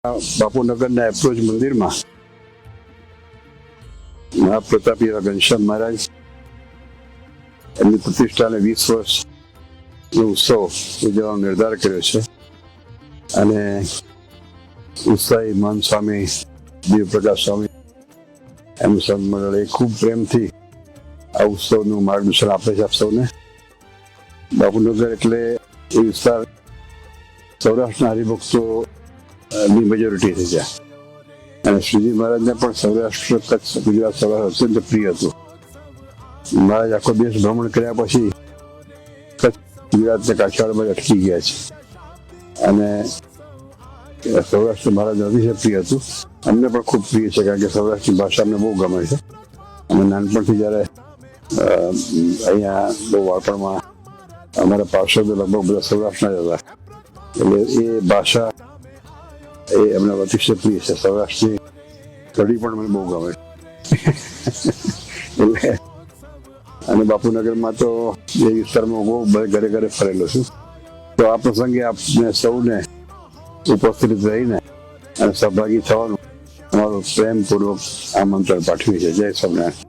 બાપુનગરના approach મંદિરમાં મહાપ્રતાપી એવા ઘનશ્યામ મહારાજ એમની પ્રતિષ્ઠાને 20 વર્ષનો ઉત્સવ ઉજવવાનો નિર્ધાર કર્યો છે. અને ઉત્સાહી મહંત સ્વામી દિવ્યપ્રકાશ સ્વામી એમનું સંત મંડળ એ ખૂબ પ્રેમથી આ ઉત્સવનું માર્ગદર્શન આપે છે આપ સૌને. બાપુનગર એટલે એ વિસ્તાર સૌરાષ્ટ્રના હરિભક્તો ની મેજોરિટી થઈ જાય. અને શ્રીજી મહારાજને પણ સૌરાષ્ટ્ર, કચ્છ, ગુજરાત, સૌરાષ્ટ્ર અત્યંત પ્રિય હતું. મહારાજ આખો દેશ ભ્રમણ કર્યા પછી કચ્છ, ગુજરાત ને કાઠિયાવાડમાં અટકી ગયા છે. અને સૌરાષ્ટ્ર મહારાજ અતિશય પ્રિય હતું. અમને પણ ખૂબ પ્રિય છે, કારણ કે સૌરાષ્ટ્રની ભાષા અમને બહુ ગમે છે. અમે નાનપણથી જ્યારે અહીંયા બહુ વાળપણમાં અમારા પાર્ષદો લગભગ બધા સૌરાષ્ટ્રના જ હતા. એટલે એ ભાષા એ અમને અતિશય પ્રિય છે. સૌરાષ્ટ્રની કઢી પણ મને બહુ ગમે. એટલે અને બાપુનગરમાં તો એ વિસ્તારમાં બહુ ઘરે ઘરે ફરેલો છું. તો આ પ્રસંગે આપને સૌને ઉપસ્થિત રહીને અને સહભાગી થવાનું અમારું પ્રેમપૂર્વક આમંત્રણ પાઠવ્યું છે. જય સ્વામિનારાયણ.